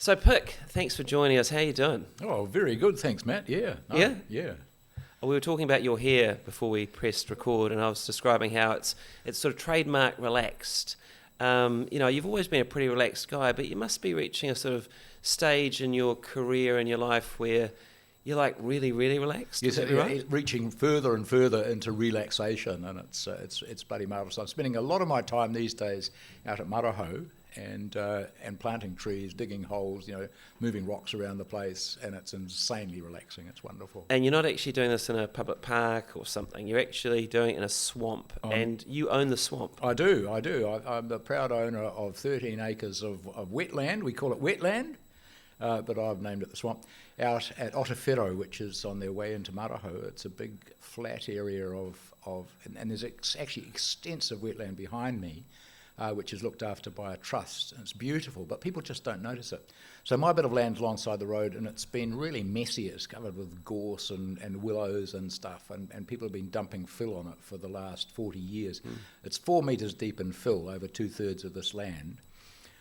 So, Pic, thanks for joining us. How you doing? Oh, very good, thanks, Matt. Yeah. No, Yeah? Yeah. We were talking about your hair before we pressed record, and I was describing how it's sort of trademark relaxed. You've always been a pretty relaxed guy, but you must be reaching a sort of stage in your career and your life where you're like really, really relaxed. Yes, Is that right? reaching further and further into relaxation, and it's bloody marvellous. I'm spending a lot of my time these days out at Maraho and planting trees, digging holes, moving rocks around the place, and it's insanely relaxing. It's wonderful. And you're not actually doing this in a public park or something. You're actually doing it in a swamp, and you own the swamp. I do. I'm the proud owner of 13 acres of wetland. We call it wetland, but I've named it the swamp. Out at Otawhero, which is on their way into Maraho. It's a big flat area and there's actually extensive wetland behind me, which is looked after by a trust. And it's beautiful, but people just don't notice it. So my bit of land's alongside the road, and it's been really messy. It's covered with gorse and willows and stuff, and people have been dumping fill on it for the last 40 years. It's 4 metres deep in fill over 2/3 of this land,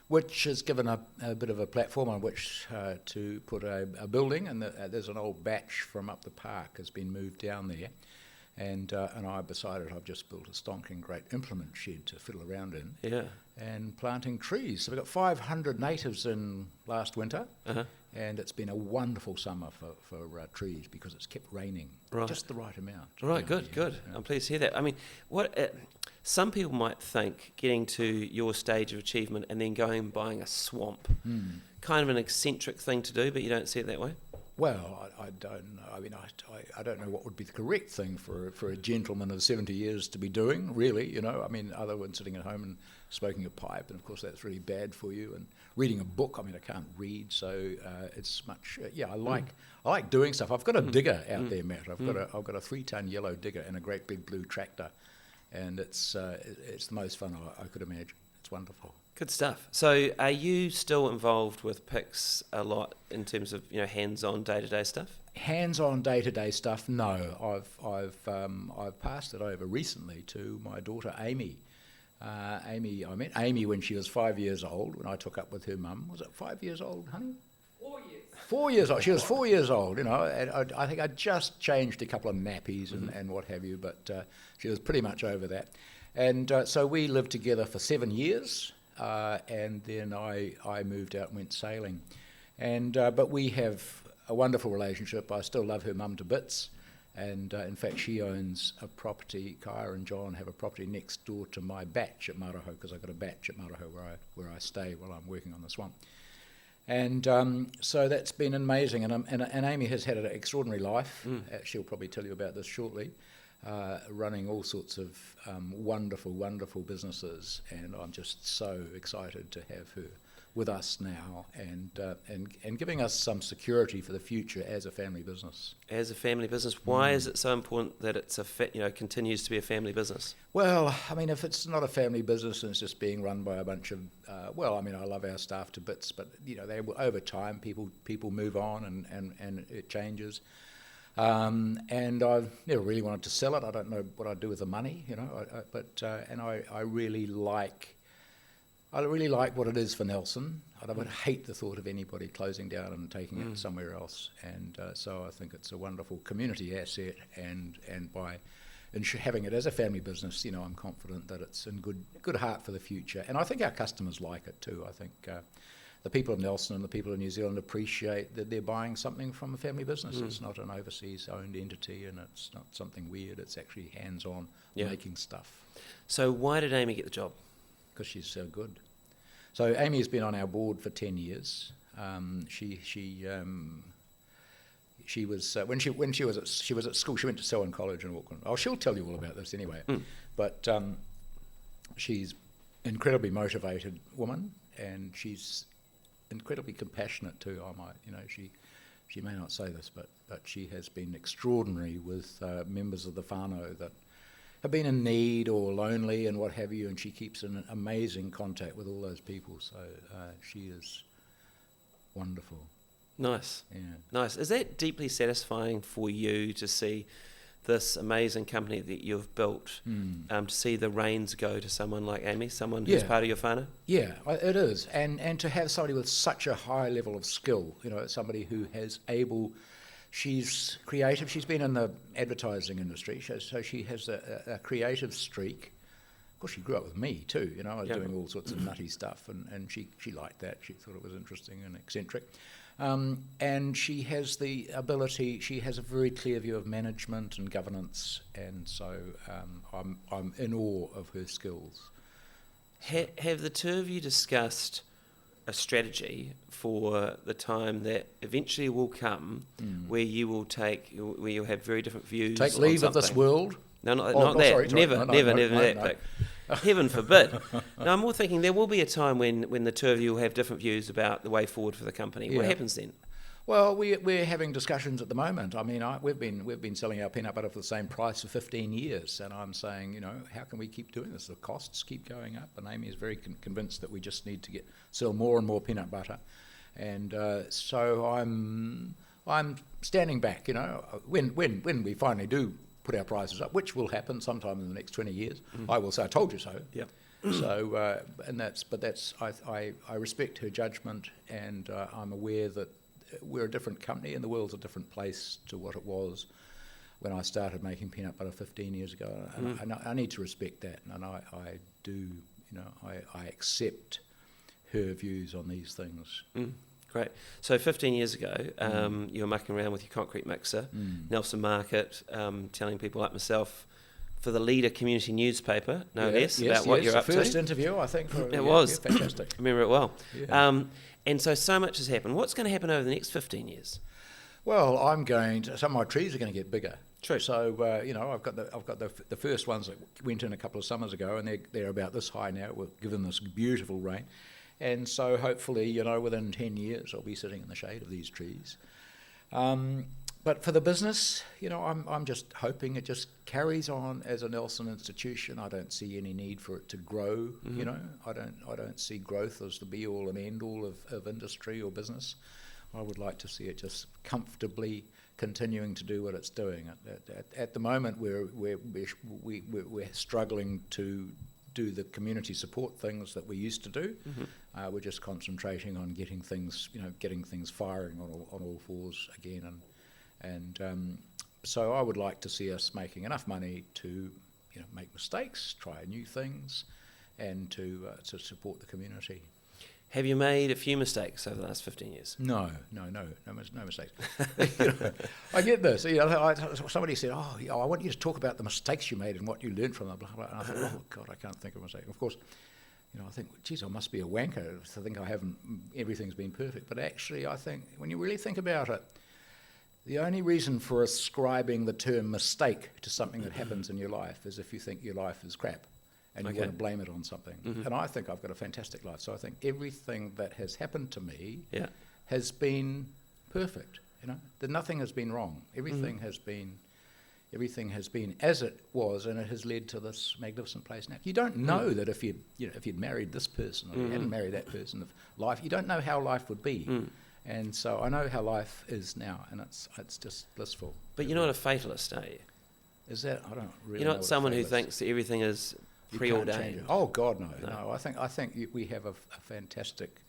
which has given a bit of a platform on which to put a building, and there's an old batch from up the park has been moved down there, and I decided I've just built a stonking great implement shed to fiddle around in, and planting trees. So we got 500 natives in last winter, and it's been a wonderful summer for trees because it's kept raining just the right amount. Right, good. Yeah. I'm pleased to hear that. I mean, some people might think getting to your stage of achievement and then going and buying a swamp, kind of an eccentric thing to do, but you don't see it that way? Well, I don't know. I mean, I don't know what would be the correct thing for a gentleman of 70 years to be doing, really, I mean, other than sitting at home and smoking a pipe, and of course that's really bad for you, and reading a book. I mean, I can't read, so it's much, I like doing stuff. I've got a digger out there, Matt. I've got a 3-ton yellow digger and a great big blue tractor, and it's the most fun I could imagine. It's wonderful. Good stuff. So are you still involved with Pics a lot in terms of hands-on day-to-day stuff? Hands-on day-to-day stuff, no. I've passed it over recently to my daughter Aimee. I met Aimee when she was 5 years old, when I took up with her mum. Was it 5 years old, honey? 4 years. 4 years old. She was 4 years old, and I think I just changed a couple of nappies and what have you, but she was pretty much over that. And so we lived together for 7 years. And then I moved out and went sailing, but we have a wonderful relationship. I still love her mum to bits, and in fact she owns a property. Kaya and John have a property next door to my batch at Maraho, because I've got a batch at Maraho where I stay while I'm working on the swamp. And so that's been amazing, and Aimee has had an extraordinary life. She'll probably tell you about this shortly. Running all sorts of wonderful, wonderful businesses, and I'm just so excited to have her with us now, and giving us some security for the future as a family business. As a family business, why is it so important that it's continues to be a family business? Well, I mean, if it's not a family business and it's just being run by a bunch of, I love our staff to bits, but over time people move on and it changes. And I've never really wanted to sell it. I don't know what I'd do with the money, I really like what it is for Nelson. I would hate the thought of anybody closing down and taking it somewhere else. And so I think it's a wonderful community asset, and by having it as a family business, I'm confident that it's in good heart for the future. And I think our customers like it too. I think the people of Nelson and the people of New Zealand appreciate that they're buying something from a family business. It's not an overseas-owned entity, and it's not something weird. It's actually hands-on making stuff. So why did Aimee get the job? Because she's so good. So Aimee has been on our board for 10 years. She was when she was at school. She went to Selwyn College in Auckland. Oh, she'll tell you all about this anyway. But she's an incredibly motivated woman, and she's incredibly compassionate too. She may not say this, but she has been extraordinary with members of the whānau that have been in need or lonely and what have you, and she keeps an amazing contact with all those people. So she is wonderful. Nice. Yeah. Nice. Is that deeply satisfying for you to see this amazing company that you've built, to see the reins go to someone like Aimee, someone who's Yeah. part of your whānau? Yeah, it is, and to have somebody with such a high level of skill, somebody who she's creative. She's been in the advertising industry, so she has a creative streak. Of course, she grew up with me too. I was doing all sorts of nutty stuff, and she liked that. She thought it was interesting and eccentric. And she has the ability. She has a very clear view of management and governance, and so I'm in awe of her skills. Have the two of you discussed a strategy for the time that eventually will come, where you'll have very different views? Take leave of this world? No, not that. Sorry. Never that. Pic. Heaven forbid. No, I'm more thinking there will be a time when the two of you will have different views about the way forward for the company. What happens then? Well, we're having discussions at the moment. I mean, we've been selling our peanut butter for the same price for 15 years, and I'm saying, how can we keep doing this? The costs keep going up, and Aimee is very convinced that we just need to sell more and more peanut butter, and so I'm standing back. When we finally do put our prices up, which will happen sometime in the next 20 years, I will say, "I told you so." Yep. So, I respect her judgment, and I'm aware that we're a different company and the world's a different place to what it was when I started making peanut butter 15 years ago. And I need to respect that, and I do, I accept her views on these things. Great. So 15 years ago, you were mucking around with your concrete mixer, Nelson Market, telling people like myself for the Leader community newspaper, no less, about what you're up to. First interview, I think. It was. Yeah, fantastic. I remember it well. Yeah. And so much has happened. What's going to happen over the next 15 years? Well, some of my trees are going to get bigger. True. So I've got the first ones that went in a couple of summers ago, and they're about this high now. Given this beautiful rain, and so hopefully within 10 years I'll be sitting in the shade of these trees. But for the business, I'm just hoping it just carries on as a Nelson institution. I don't see any need for it to grow. I don't see growth as the be all and end all of industry or business. I would like to see it just comfortably continuing to do what it's doing. At the moment, we're struggling to do the community support things that we used to do. We're just concentrating on getting things firing on all fours again, and so I would like to see us making enough money to make mistakes, try new things, and to support the community. Have you made a few mistakes over the last 15 years? No mistakes. I get this. Somebody said, I want you to talk about the mistakes you made and what you learned from them, blah, blah. And I thought, oh, God, I can't think of a mistake. Of course, I think, geez, I must be a wanker to think everything's been perfect. But actually, I think, when you really think about it, the only reason for ascribing the term mistake to something that happens in your life is if you think your life is crap and you want to blame it on something. And I think I've got a fantastic life. So I think everything that has happened to me has been perfect. That nothing has been wrong. Everything has been as it was, and it has led to this magnificent place. Now, you don't know that if you'd married this person or you hadn't married that person, of life, you don't know how life would be. And so I know how life is now, and it's just blissful. But you're not a fatalist, are you? Is that? I don't really. You're know not someone who thinks that everything is preordained. Oh God, no. I think we have a fantastic.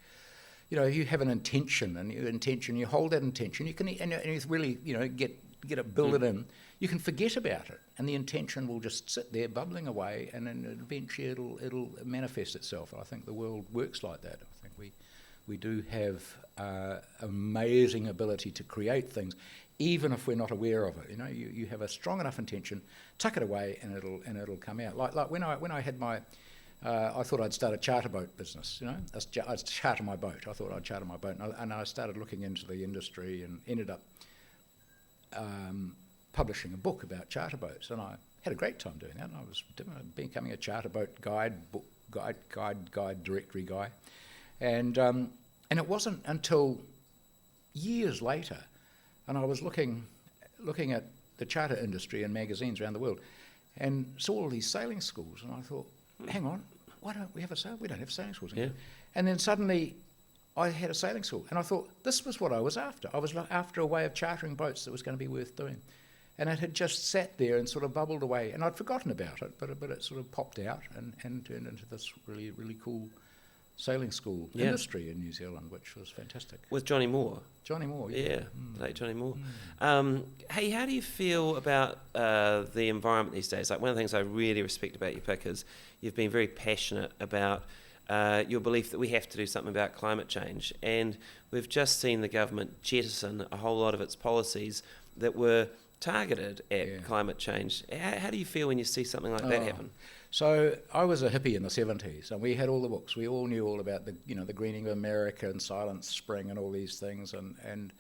You have an intention, and you hold that intention. You can and you really get it, build it in. You can forget about it, and the intention will just sit there bubbling away, and then eventually it'll manifest itself. I think the world works like that. I think we do have amazing ability to create things, even if we're not aware of it. You have a strong enough intention, tuck it away, and it'll come out. Like when I had my, I thought I'd start a charter boat business. I'd charter my boat. I thought I'd charter my boat, and I started looking into the industry and ended up publishing a book about charter boats, and I had a great time doing that. And I was becoming a charter boat guide directory guy, and it wasn't until years later, and I was looking at the charter industry and magazines around the world, and saw all these sailing schools, and I thought, hang on, why don't we have a sail? We don't have sailing schools. Yeah. And then suddenly I had a sailing school, and I thought this was what I was after. I was after a way of chartering boats that was going to be worth doing. And it had just sat there and sort of bubbled away, and I'd forgotten about it, but it sort of popped out and turned into this really, really cool sailing school industry in New Zealand, which was fantastic. With Johnny Moore. Johnny Moore, Late Johnny Moore. Hey, how do you feel about the environment these days? Like, one of the things I really respect about you, Pic, is you've been very passionate about your belief that we have to do something about climate change. And we've just seen the government jettison a whole lot of its policies that were targeted at climate change. How do you feel when you see something like that happen? So I was a hippie in the 70s, and we had all the books. We all knew all about the greening of America and Silent Spring and all these things, and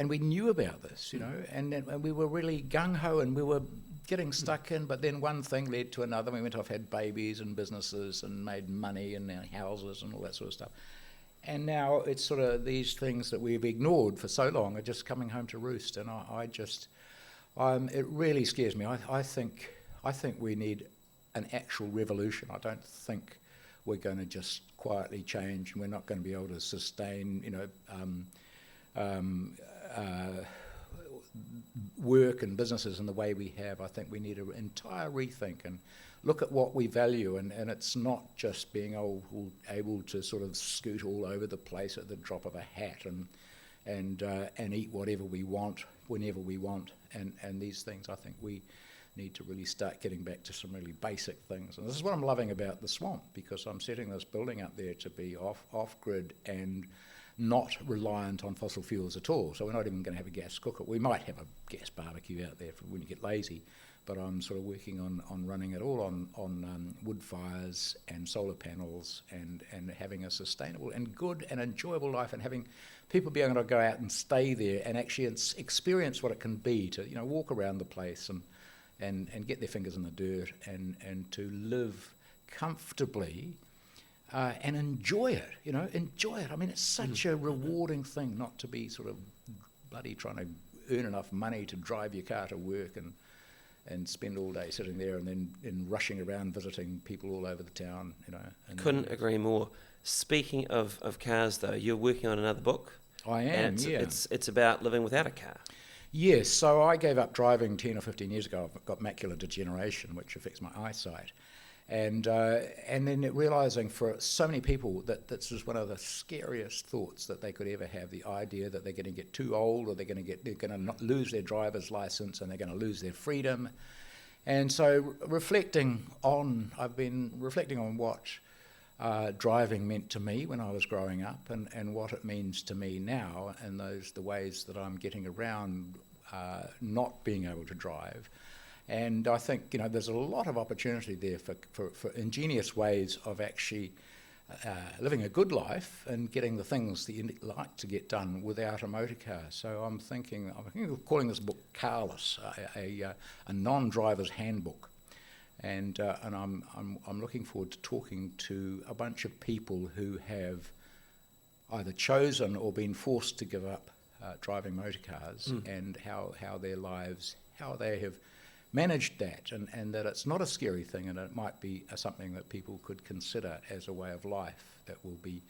we knew about this, and we were really gung-ho, and we were getting stuck in, but then one thing led to another. We went off, had babies and businesses and made money and our houses and all that sort of stuff. And now it's sort of these things that we've ignored for so long are just coming home to roost, and it really scares me. I think we need an actual revolution. I don't think we're going to just quietly change, and we're not going to be able to sustain, work and businesses in the way we have. I think we need an entire rethink and look at what we value, and it's not just being able to sort of scoot all over the place at the drop of a hat and eat whatever we want whenever we want, and these things. I think we need to really start getting back to some really basic things. And this is what I'm loving about the swamp, because I'm setting this building up there to be off-grid and not reliant on fossil fuels at all. So we're not even going to have a gas cooker. We might have a gas barbecue out there for when you get lazy, but I'm sort of working on running it all on wood fires and solar panels and having a sustainable and good and enjoyable life, and having people be able to go out and stay there and actually experience what it can be to walk around the place and get their fingers in the dirt and to live comfortably and enjoy it. Enjoy it. I mean, it's such a rewarding thing not to be sort of bloody trying to earn enough money to drive your car to work and spend all day sitting there and then rushing around visiting people all over the town. Couldn't agree more. Speaking of cars, though, you're working on another book. I am. It's about living without a car. Yes, so I gave up driving 10 or 15 years ago. I've got macular degeneration, which affects my eyesight. And then realising for so many people that this was one of the scariest thoughts that they could ever have, the idea that they're going to get too old, or they're going to not lose their driver's licence, and they're going to lose their freedom. And so I've been reflecting on what driving meant to me when I was growing up, and what it means to me now, and the ways that I'm getting around not being able to drive. And I think there's a lot of opportunity there for ingenious ways of actually living a good life and getting the things that you like to get done without a motor car. So I'm thinking of calling this book Carless, a non-driver's handbook. And I'm looking forward to talking to a bunch of people who have either chosen or been forced to give up driving motor cars, and how their lives, how they have managed that, and that it's not a scary thing, and it might be something that people could consider as a way of life that will be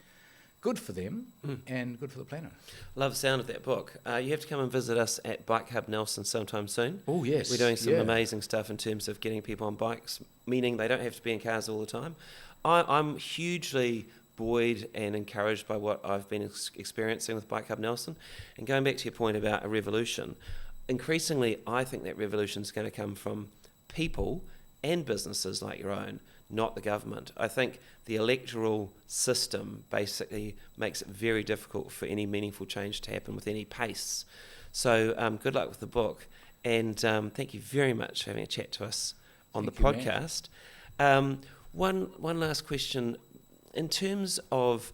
good for them and good for the planet. Love the sound of that book. You have to come and visit us at Bike Hub Nelson sometime soon. Oh, yes. We're doing some amazing stuff in terms of getting people on bikes, meaning they don't have to be in cars all the time. I'm hugely buoyed and encouraged by what I've been experiencing with Bike Hub Nelson. And going back to your point about a revolution, increasingly I think that revolution is going to come from people and businesses like your own, not the government. I think the electoral system basically makes it very difficult for any meaningful change to happen with any pace. So good luck with the book, and thank you very much for having a chat to us on the podcast. One last question. In terms of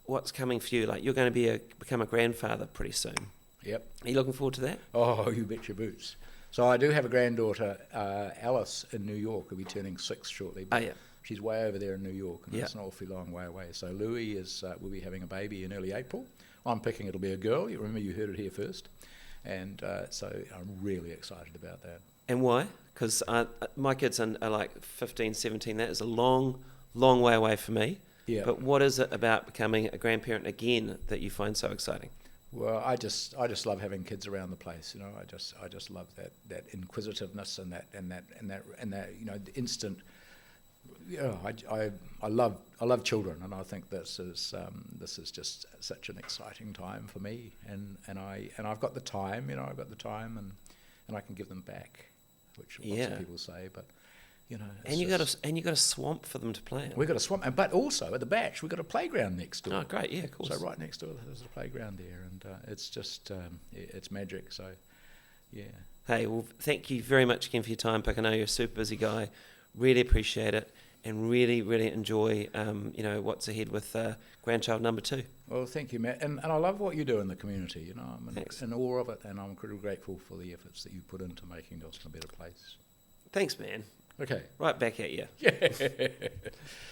what's coming for you, like you're going to become a grandfather pretty soon. Yep. Are you looking forward to that? Oh, you bet your boots. So I do have a granddaughter, Alice, in New York, who'll be turning 6 shortly. Oh, yeah. She's way over there in New York, and it's an awfully long way away. So Louis will be having a baby in early April. I'm picking it'll be a girl. You remember you heard it here first. And so I'm really excited about that. And why? Because my kids are like 15, 17. That is a long, long way away for me. Yeah. But what is it about becoming a grandparent again that you find so exciting? Well, I just love having kids around the place. You know, I just love that inquisitiveness and that the instant. Yeah, I love children, and I think this is just such an exciting time for me, and I've got the time. I've got the time, and I can give them back, which lots of people say, but. And you got a swamp for them to play in. We've got a swamp, but also at the Batch we've got a playground next door. Oh, great! Yeah, of course. So right next door there's a playground there, and it's just it's magic. So, yeah. Hey, well, thank you very much again for your time, Pic. I know you're a super busy guy. Really appreciate it, and really, really enjoy what's ahead with grandchild number 2. Well, thank you, Matt, and I love what you do in the community. I'm Thanks. in awe of it, and I'm incredibly grateful for the efforts that you put into making Nelson a better place. Thanks, man. Okay. Right back at you. Yeah.